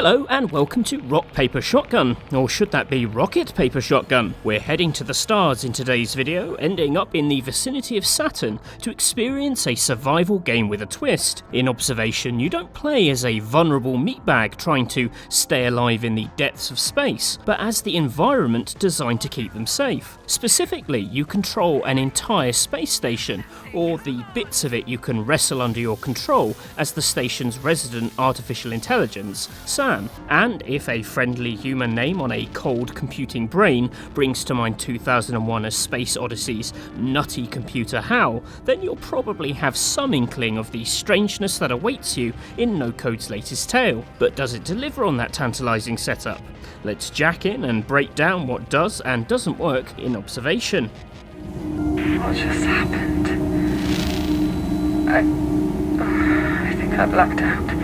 Hello and welcome to Rock Paper Shotgun, or should that be Rocket Paper Shotgun? We're heading to the stars in today's video, ending up in the vicinity of Saturn to experience a survival game with a twist. In Observation, you don't play as a vulnerable meatbag trying to stay alive in the depths of space, but as the environment designed to keep them safe. Specifically, you control an entire space station, or the bits of it you can wrestle under your control as the station's resident artificial intelligence, Sam. And if a friendly human name on a cold computing brain brings to mind 2001's Space Odyssey's nutty computer HAL, then you'll probably have some inkling of the strangeness that awaits you in No Code's latest tale. But does it deliver on that tantalising setup? Let's jack in and break down what does and doesn't work in Observation. What just happened? I think I blacked out.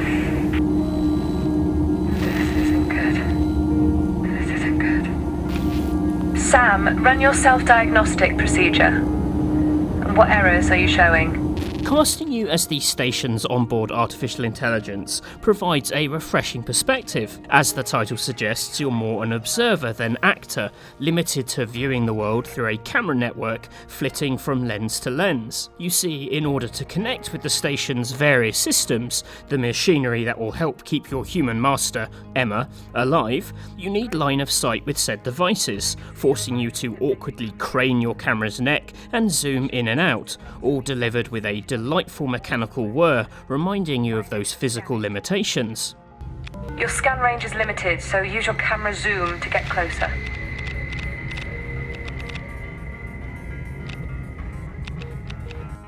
Sam, run your self-diagnostic procedure. And what errors are you showing? Casting you as the station's onboard artificial intelligence provides a refreshing perspective. As the title suggests, you're more an observer than actor, limited to viewing the world through a camera network flitting from lens to lens. You see, in order to connect with the station's various systems, the machinery that will help keep your human master, Emma, alive, you need line of sight with said devices, forcing you to awkwardly crane your camera's neck and zoom in and out, all delivered with a delightful mechanical whir, reminding you of those physical limitations. Your scan range is limited, so use your camera zoom to get closer.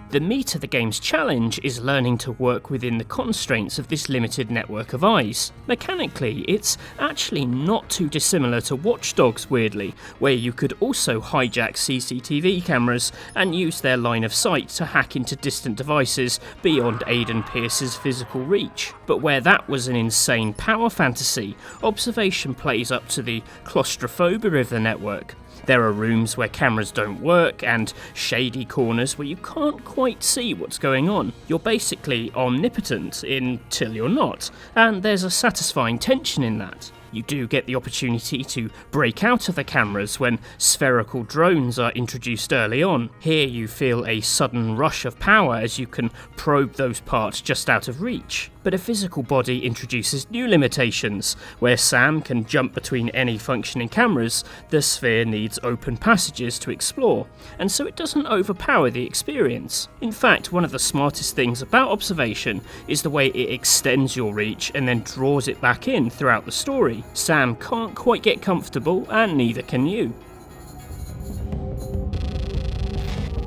The meat of the game's challenge is learning to work within the constraints of this limited network of eyes. Mechanically, it's actually not too dissimilar to Watch Dogs, weirdly, where you could also hijack CCTV cameras and use their line of sight to hack into distant devices beyond Aiden Pierce's physical reach. But where that was an insane power fantasy, Observation plays up to the claustrophobia of the network. There are rooms where cameras don't work, and shady corners where you can't quite see what's going on. You're basically omnipotent until you're not, and there's a satisfying tension in that. You do get the opportunity to break out of the cameras when spherical drones are introduced early on. Here you feel a sudden rush of power as you can probe those parts just out of reach. But a physical body introduces new limitations. Where Sam can jump between any functioning cameras, the sphere needs open passages to explore, and so it doesn't overpower the experience. In fact, one of the smartest things about Observation is the way it extends your reach and then draws it back in throughout the story. Sam can't quite get comfortable, and neither can you.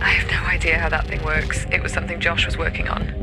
I have no idea how that thing works. It was something Josh was working on.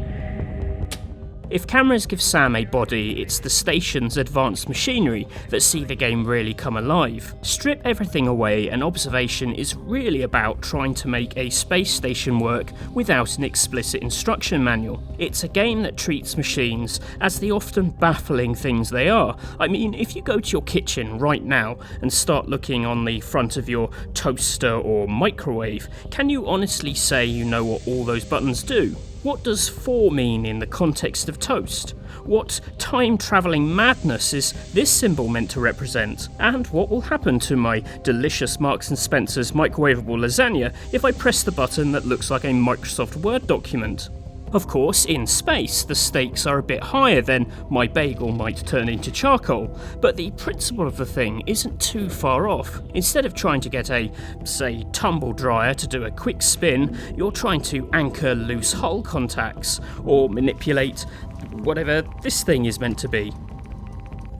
If cameras give Sam a body, it's the station's advanced machinery that see the game really come alive. Strip everything away and Observation is really about trying to make a space station work without an explicit instruction manual. It's a game that treats machines as the often baffling things they are. I mean, if you go to your kitchen right now and start looking on the front of your toaster or microwave, can you honestly say you know what all those buttons do? What does 4 mean in the context of toast? What time-travelling madness is this symbol meant to represent? And what will happen to my delicious Marks & Spencer's microwavable lasagna if I press the button that looks like a Microsoft Word document? Of course, in space, the stakes are a bit higher than my bagel might turn into charcoal, but the principle of the thing isn't too far off. Instead of trying to get a, say, tumble dryer to do a quick spin, you're trying to anchor loose hull contacts, or manipulate whatever this thing is meant to be.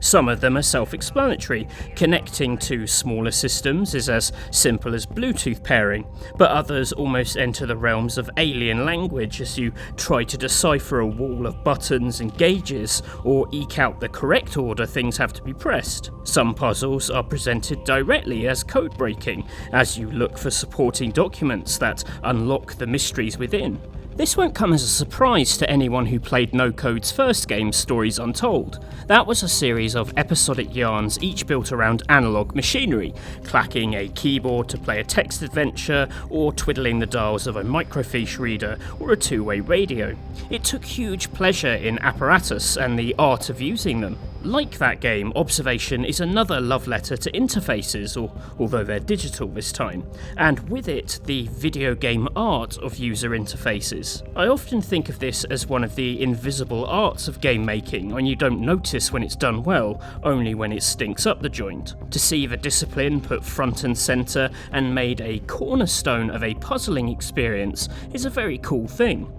Some of them are self-explanatory. Connecting to smaller systems is as simple as Bluetooth pairing, but others almost enter the realms of alien language as you try to decipher a wall of buttons and gauges, or eke out the correct order things have to be pressed. Some puzzles are presented directly as code breaking, as you look for supporting documents that unlock the mysteries within. This won't come as a surprise to anyone who played No Code's first game, Stories Untold. That was a series of episodic yarns each built around analog machinery, clacking a keyboard to play a text adventure, or twiddling the dials of a microfiche reader or a two-way radio. It took huge pleasure in apparatus and the art of using them. Like that game, Observation is another love letter to interfaces, although they're digital this time, and with it, the video game art of user interfaces. I often think of this as one of the invisible arts of game making, and you don't notice when it's done well, only when it stinks up the joint. To see the discipline put front and centre and made a cornerstone of a puzzling experience is a very cool thing.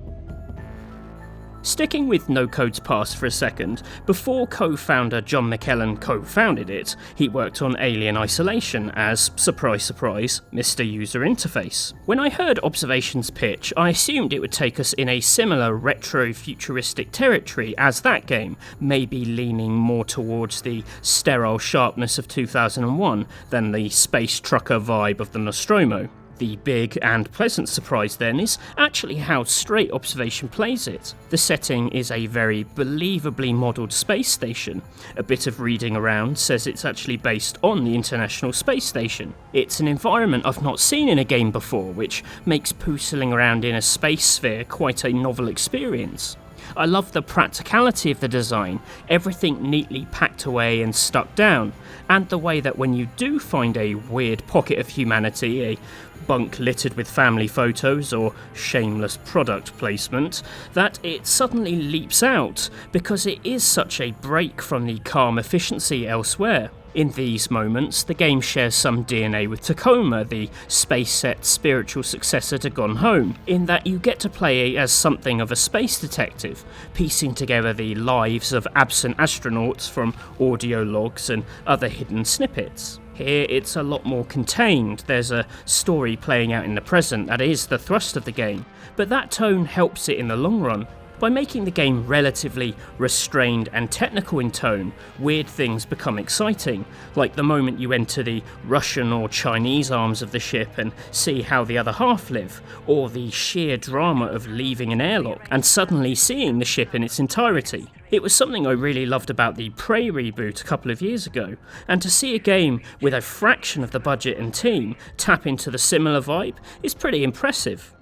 Sticking with No Code's past for a second, before co-founder John McKellen co-founded it, he worked on Alien Isolation as, surprise surprise, Mr. User Interface. When I heard Observation's pitch, I assumed it would take us in a similar retro-futuristic territory as that game, maybe leaning more towards the sterile sharpness of 2001 than the space trucker vibe of the Nostromo. The big and pleasant surprise then is actually how straight Observation plays it. The setting is a very believably modelled space station. A bit of reading around says it's actually based on the International Space Station. It's an environment I've not seen in a game before, which makes pootling around in a space sphere quite a novel experience. I love the practicality of the design, everything neatly packed away and stuck down, and the way that when you do find a weird pocket of humanity, a bunk littered with family photos or shameless product placement, that it suddenly leaps out because it is such a break from the calm efficiency elsewhere. In these moments, the game shares some DNA with Tacoma, the space set's spiritual successor to Gone Home, in that you get to play as something of a space detective, piecing together the lives of absent astronauts from audio logs and other hidden snippets. Here it's a lot more contained, there's a story playing out in the present that is the thrust of the game, but that tone helps it in the long run. By making the game relatively restrained and technical in tone, weird things become exciting, like the moment you enter the Russian or Chinese arms of the ship and see how the other half live, or the sheer drama of leaving an airlock and suddenly seeing the ship in its entirety. It was something I really loved about the Prey reboot a couple of years ago, and to see a game with a fraction of the budget and team tap into the similar vibe is pretty impressive.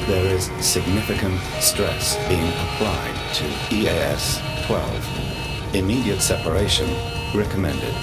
There is significant stress being applied to EAS 12. Immediate separation recommended.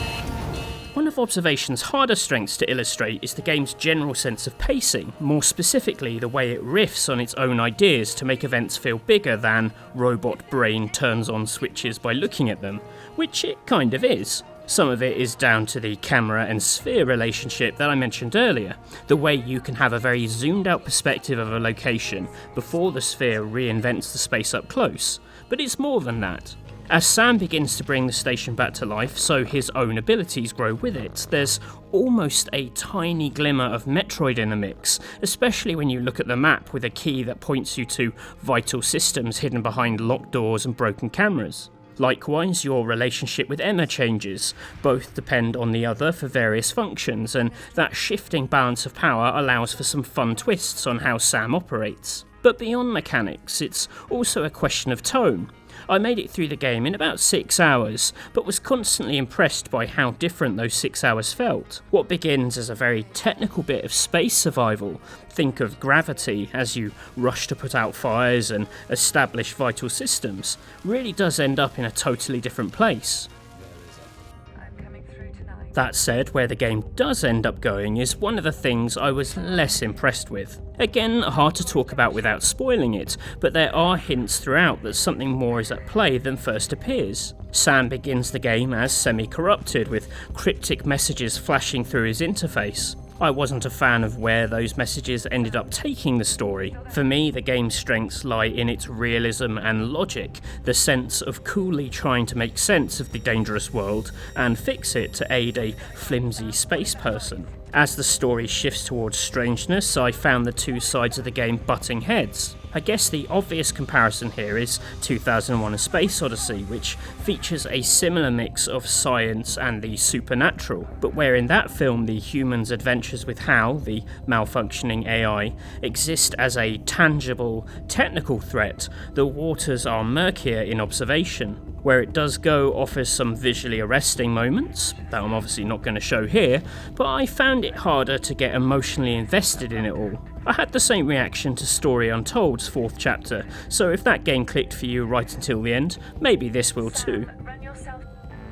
One of Observation's harder strengths to illustrate is the game's general sense of pacing, more specifically the way it riffs on its own ideas to make events feel bigger than robot brain turns on switches by looking at them, which it kind of is. Some of it is down to the camera and sphere relationship that I mentioned earlier, the way you can have a very zoomed out perspective of a location before the sphere reinvents the space up close, but it's more than that. As Sam begins to bring the station back to life, so his own abilities grow with it, there's almost a tiny glimmer of Metroid in the mix, especially when you look at the map with a key that points you to vital systems hidden behind locked doors and broken cameras. Likewise, your relationship with Emma changes. Both depend on the other for various functions, and that shifting balance of power allows for some fun twists on how Sam operates. But beyond mechanics, it's also a question of tone. I made it through the game in about 6 hours, but was constantly impressed by how different those 6 hours felt. What begins as a very technical bit of space survival, think of Gravity as you rush to put out fires and establish vital systems, really does end up in a totally different place. That said, where the game does end up going is one of the things I was less impressed with. Again, hard to talk about without spoiling it, but there are hints throughout that something more is at play than first appears. Sam begins the game as semi-corrupted, with cryptic messages flashing through his interface. I wasn't a fan of where those messages ended up taking the story. For me, the game's strengths lie in its realism and logic, the sense of coolly trying to make sense of the dangerous world and fix it to aid a flimsy space person. As the story shifts towards strangeness, I found the two sides of the game butting heads. I guess the obvious comparison here is 2001: A Space Odyssey, which features a similar mix of science and the supernatural, but where in that film the human's adventures with Hal, the malfunctioning AI, exist as a tangible, technical threat, the waters are murkier in Observation. Where it does go offers some visually arresting moments, that I'm obviously not going to show here, but I found it harder to get emotionally invested in it all. I had the same reaction to Stories Untold's 4th chapter, so if that game clicked for you right until the end, maybe this will too.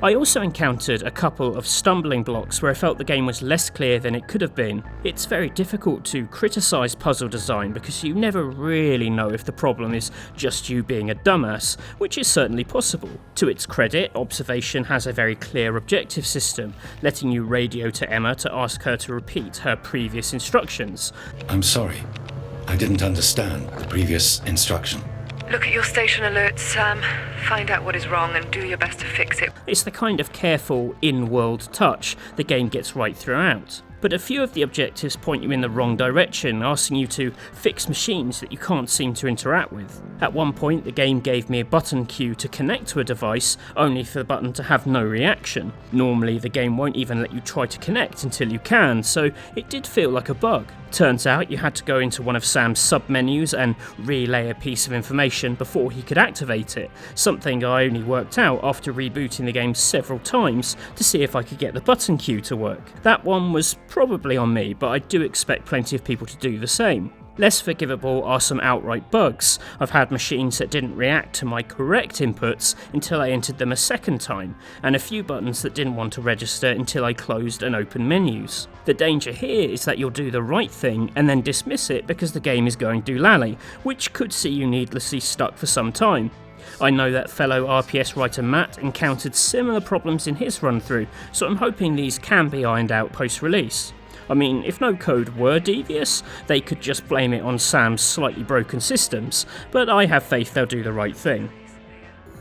I also encountered a couple of stumbling blocks where I felt the game was less clear than it could have been. It's very difficult to criticise puzzle design because you never really know if the problem is just you being a dumbass, which is certainly possible. To its credit, Observation has a very clear objective system, letting you radio to Emma to ask her to repeat her previous instructions. I'm sorry. I didn't understand the previous instruction. Look at your station alerts, Sam. Find out what is wrong and do your best to fix it. It's the kind of careful, in-world touch the game gets right throughout. But a few of the objectives point you in the wrong direction, asking you to fix machines that you can't seem to interact with. At one point, the game gave me a button cue to connect to a device, only for the button to have no reaction. Normally, the game won't even let you try to connect until you can, so it did feel like a bug. Turns out you had to go into one of Sam's sub-menus and relay a piece of information before he could activate it, something I only worked out after rebooting the game several times to see if I could get the button cue to work. That one was probably on me, but I do expect plenty of people to do the same. Less forgivable are some outright bugs. I've had machines that didn't react to my correct inputs until I entered them a second time, and a few buttons that didn't want to register until I closed and opened menus. The danger here is that you'll do the right thing and then dismiss it because the game is going doolally, which could see you needlessly stuck for some time. I know that fellow RPS writer Matt encountered similar problems in his run-through, so I'm hoping these can be ironed out post-release. I mean, if no code were devious, they could just blame it on Sam's slightly broken systems, but I have faith they'll do the right thing.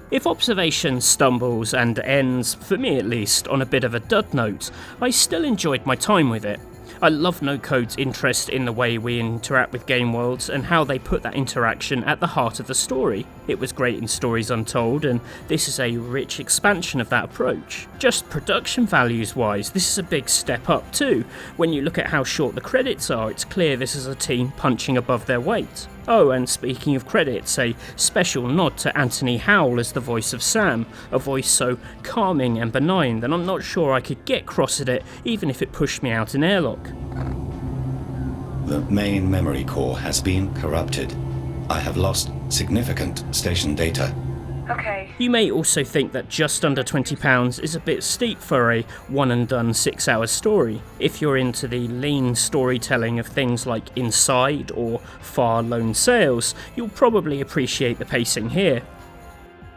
If Observation stumbles and ends, for me at least, on a bit of a dud note, I still enjoyed my time with it. I love No Code's interest in the way we interact with game worlds and how they put that interaction at the heart of the story. It was great in Stories Untold, and this is a rich expansion of that approach. Just production values wise, this is a big step up too. When you look at how short the credits are, it's clear this is a team punching above their weight. Oh, and speaking of credits, a special nod to Anthony Howell as the voice of Sam, a voice so calming and benign that I'm not sure I could get cross at it even if it pushed me out an airlock. The main memory core has been corrupted. I have lost significant station data. Okay. You may also think that just under £20 is a bit steep for a one-and-done 6-hour story. If you're into the lean storytelling of things like Inside or Far Lone Sails, you'll probably appreciate the pacing here.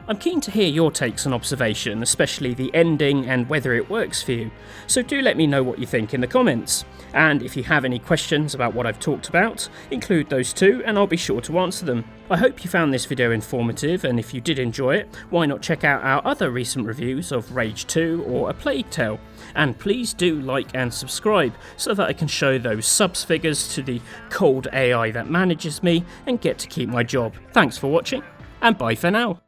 I'm keen to hear your takes on Observation, especially the ending and whether it works for you, so do let me know what you think in the comments. And if you have any questions about what I've talked about, include those too and I'll be sure to answer them. I hope you found this video informative, and if you did enjoy it, why not check out our other recent reviews of Rage 2 or A Plague Tale. And please do like and subscribe so that I can show those subs figures to the cold AI that manages me and get to keep my job. Thanks for watching, and bye for now.